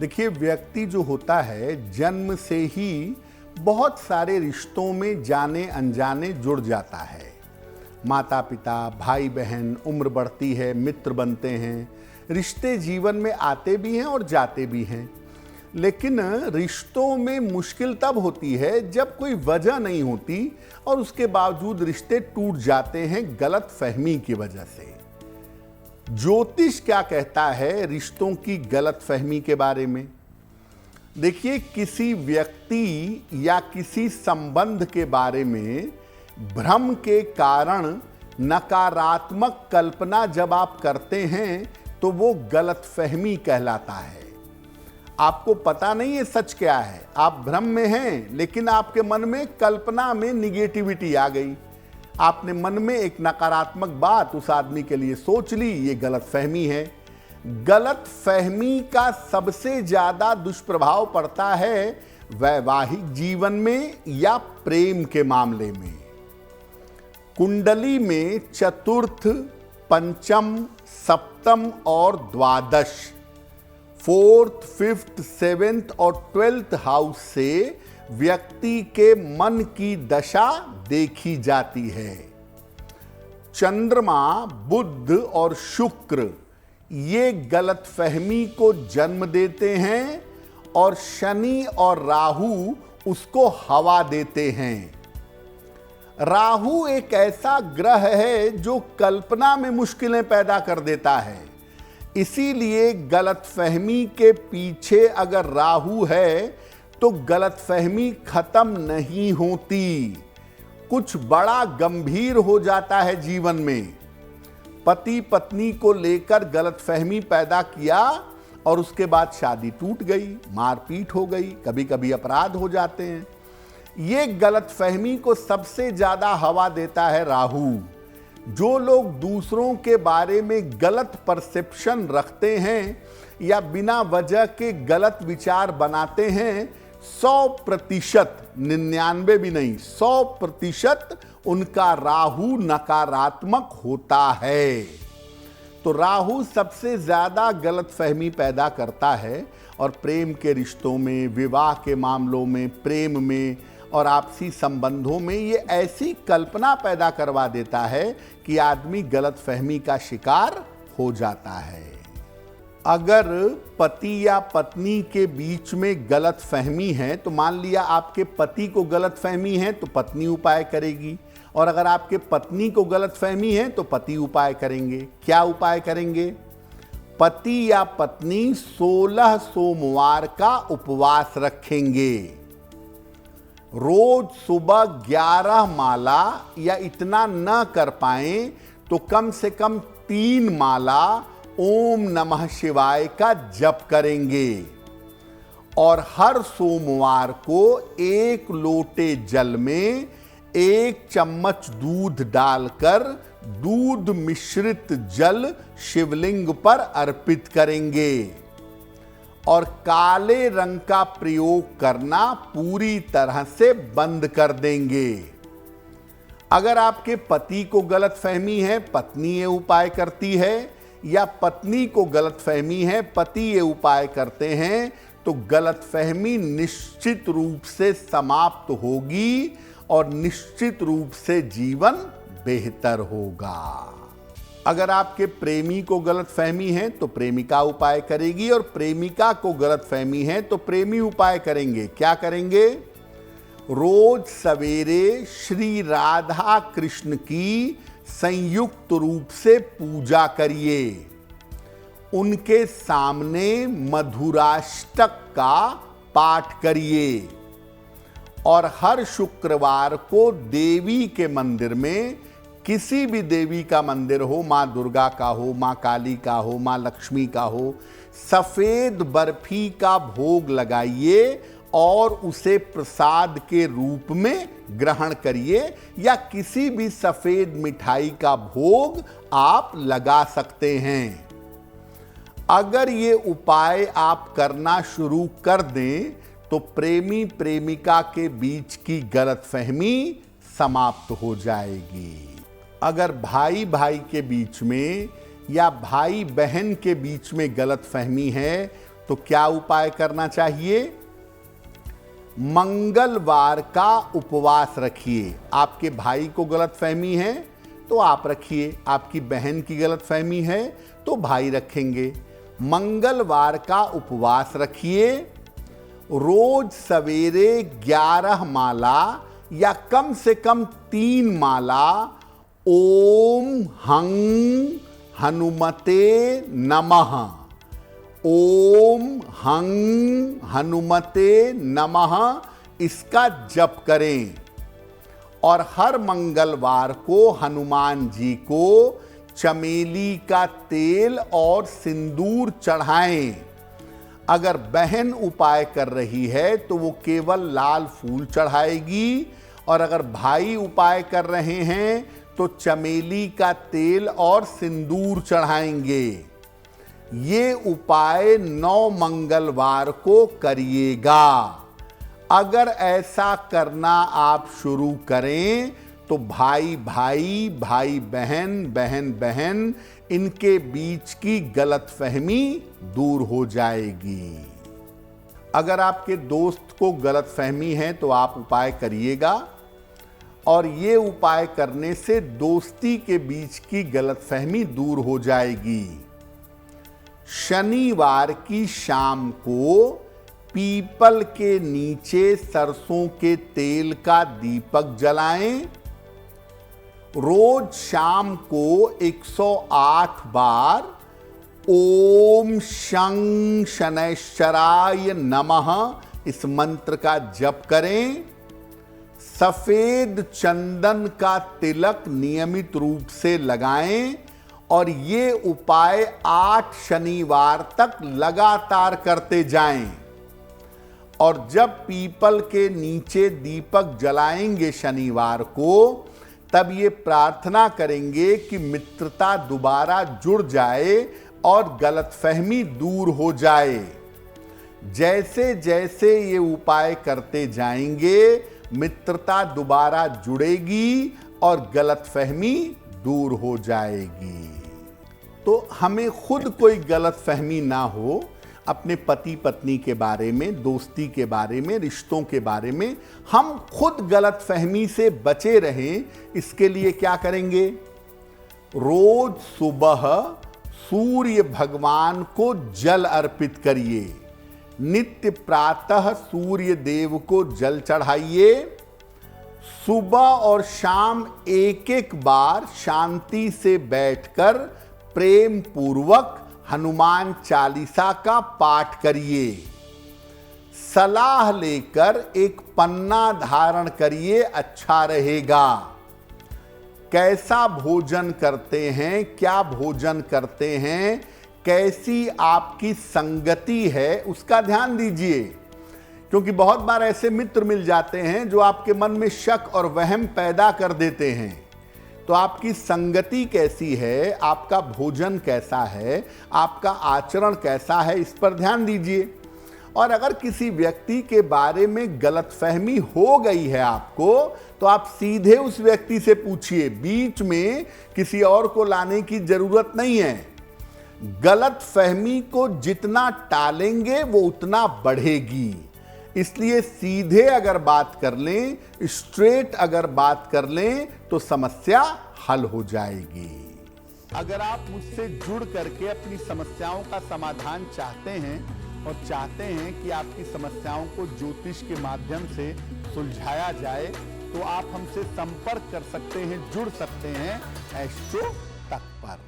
देखिए, व्यक्ति जो होता है जन्म से ही बहुत सारे रिश्तों में जाने अनजाने जुड़ जाता है। माता पिता, भाई बहन, उम्र बढ़ती है, मित्र बनते हैं, रिश्ते जीवन में आते भी हैं और जाते भी हैं। लेकिन रिश्तों में मुश्किल तब होती है जब कोई वजह नहीं होती और उसके बावजूद रिश्ते टूट जाते हैं गलत फहमी की वजह से। ज्योतिष क्या कहता है रिश्तों की गलत फहमी के बारे में? देखिए, किसी व्यक्ति या किसी संबंध के बारे में भ्रम के कारण नकारात्मक कल्पना जब आप करते हैं तो वो गलतफहमी कहलाता है। आपको पता नहीं है सच क्या है, आप भ्रम में हैं, लेकिन आपके मन में कल्पना में निगेटिविटी आ गई। आपने मन में एक नकारात्मक बात उस आदमी के लिए सोच ली, ये गलतफहमी है। गलतफहमी का सबसे ज्यादा दुष्प्रभाव पड़ता है वैवाहिक जीवन में या प्रेम के मामले में। कुंडली में चतुर्थ, पंचम, सप्तम और द्वादश, फोर्थ, फिफ्थ, सेवेंथ और 12th हाउस से व्यक्ति के मन की दशा देखी जाती है। चंद्रमा, बुध और शुक्र ये गलतफहमी को जन्म देते हैं और शनि और राहु उसको हवा देते हैं। राहु एक ऐसा ग्रह है जो कल्पना में मुश्किलें पैदा कर देता है। इसीलिए गलतफहमी के पीछे अगर राहु है तो गलतफहमी खत्म नहीं होती, कुछ बड़ा गंभीर हो जाता है जीवन में। पति पत्नी को लेकर गलतफहमी पैदा किया और उसके बाद शादी टूट गई, मारपीट हो गई, कभी कभी अपराध हो जाते हैं। ये गलतफहमी को सबसे ज्यादा हवा देता है राहु। जो लोग दूसरों के बारे में गलत परसेप्शन रखते हैं या बिना वजह के गलत विचार बनाते हैं, 100%, 99 भी नहीं, 100% उनका राहु नकारात्मक होता है। तो राहु सबसे ज्यादा गलतफहमी पैदा करता है और प्रेम के रिश्तों में, विवाह के मामलों में, प्रेम में और आपसी संबंधों में ये ऐसी कल्पना पैदा करवा देता है कि आदमी गलतफहमी का शिकार हो जाता है। अगर पति या पत्नी के बीच में गलतफहमी है तो मान लिया आपके पति को गलतफहमी है तो पत्नी उपाय करेगी, और अगर आपके पत्नी को गलतफहमी है तो पति उपाय करेंगे। क्या उपाय करेंगे? पति या पत्नी 16 सोमवार का उपवास रखेंगे। रोज सुबह 11 माला, या इतना न कर पाए तो कम से कम 3 माला ओम नमः शिवाय का जप करेंगे और हर सोमवार को 1 लोटे जल में 1 चम्मच दूध डालकर दूध मिश्रित जल शिवलिंग पर अर्पित करेंगे और काले रंग का प्रयोग करना पूरी तरह से बंद कर देंगे। अगर आपके पति को गलतफहमी है, पत्नी ये उपाय करती है, या पत्नी को गलतफहमी है, पति ये उपाय करते हैं, तो गलतफहमी निश्चित रूप से समाप्त होगी और निश्चित रूप से जीवन बेहतर होगा। अगर आपके प्रेमी को गलतफहमी है तो प्रेमिका उपाय करेगी, और प्रेमिका को गलतफहमी है तो प्रेमी उपाय करेंगे। क्या करेंगे? रोज सवेरे श्री राधा कृष्ण की संयुक्त रूप से पूजा करिए, उनके सामने मधुराष्टक का पाठ करिए और हर शुक्रवार को देवी के मंदिर में, किसी भी देवी का मंदिर हो, माँ दुर्गा का हो, माँ काली का हो, माँ लक्ष्मी का हो, सफेद बर्फी का भोग लगाइए और उसे प्रसाद के रूप में ग्रहण करिए, या किसी भी सफेद मिठाई का भोग आप लगा सकते हैं। अगर ये उपाय आप करना शुरू कर दें तो प्रेमी प्रेमिका के बीच की गलतफहमी समाप्त हो जाएगी। अगर भाई भाई के बीच में या भाई बहन के बीच में गलतफहमी है तो क्या उपाय करना चाहिए? मंगलवार का उपवास रखिए। आपके भाई को गलतफहमी है तो आप रखिए, आपकी बहन की गलतफहमी है तो भाई रखेंगे। मंगलवार का उपवास रखिए। रोज सवेरे 11 माला या कम से कम 3 माला ओम हं हनुमते नमः, ओम हं हनुमते नमः इसका जप करें। और हर मंगलवार को हनुमान जी को चमेली का तेल और सिंदूर चढ़ाएं। अगर बहन उपाय कर रही है तो वो केवल लाल फूल चढ़ाएगी, और अगर भाई उपाय कर रहे हैं तो चमेली का तेल और सिंदूर चढ़ाएंगे। ये उपाय 9 मंगलवार को करिएगा। अगर ऐसा करना आप शुरू करें तो भाई भाई, भाई बहन, बहन बहन इनके बीच की गलतफहमी दूर हो जाएगी। अगर आपके दोस्त को गलतफहमी है तो आप उपाय करिएगा, और ये उपाय करने से दोस्ती के बीच की गलतफहमी दूर हो जाएगी। शनिवार की शाम को पीपल के नीचे सरसों के तेल का दीपक जलाएं। रोज शाम को 108 बार ओम शं शनैश्चराय नमः इस मंत्र का जप करें। सफेद चंदन का तिलक नियमित रूप से लगाएं, और ये उपाय 8 शनिवार तक लगातार करते जाएं। और जब पीपल के नीचे दीपक जलाएंगे शनिवार को, तब ये प्रार्थना करेंगे कि मित्रता दोबारा जुड़ जाए और गलतफहमी दूर हो जाए। जैसे जैसे ये उपाय करते जाएंगे, मित्रता दोबारा जुड़ेगी और गलतफहमी दूर हो जाएगी। तो हमें खुद कोई गलतफहमी ना हो अपने पति पत्नी के बारे में, दोस्ती के बारे में, रिश्तों के बारे में। हम खुद गलतफहमी से बचे रहें, इसके लिए क्या करेंगे? रोज सुबह सूर्य भगवान को जल अर्पित करिए। नित्य प्रातः सूर्य देव को जल चढ़ाइए। सुबह और शाम एक एक बार शांति से बैठकर प्रेम पूर्वक हनुमान चालीसा का पाठ करिए। सलाह लेकर एक पन्ना धारण करिए, अच्छा रहेगा। कैसा भोजन करते हैं, क्या भोजन करते हैं, कैसी आपकी संगति है, उसका ध्यान दीजिए। क्योंकि बहुत बार ऐसे मित्र मिल जाते हैं जो आपके मन में शक और वहम पैदा कर देते हैं। तो आपकी संगति कैसी है, आपका भोजन कैसा है, आपका आचरण कैसा है, इस पर ध्यान दीजिए। और अगर किसी व्यक्ति के बारे में गलतफहमी हो गई है आपको, तो आप सीधे उस व्यक्ति से पूछिए। बीच में किसी और को लाने की जरूरत नहीं है। गलतफहमी को जितना टालेंगे वो उतना बढ़ेगी। इसलिए सीधे अगर बात कर लें, स्ट्रेट अगर बात कर लें, तो समस्या हल हो जाएगी। अगर आप मुझसे जुड़ करके अपनी समस्याओं का समाधान चाहते हैं और चाहते हैं कि आपकी समस्याओं को ज्योतिष के माध्यम से सुलझाया जाए, तो आप हमसे संपर्क कर सकते हैं, जुड़ सकते हैं एस्ट्रो तक पर।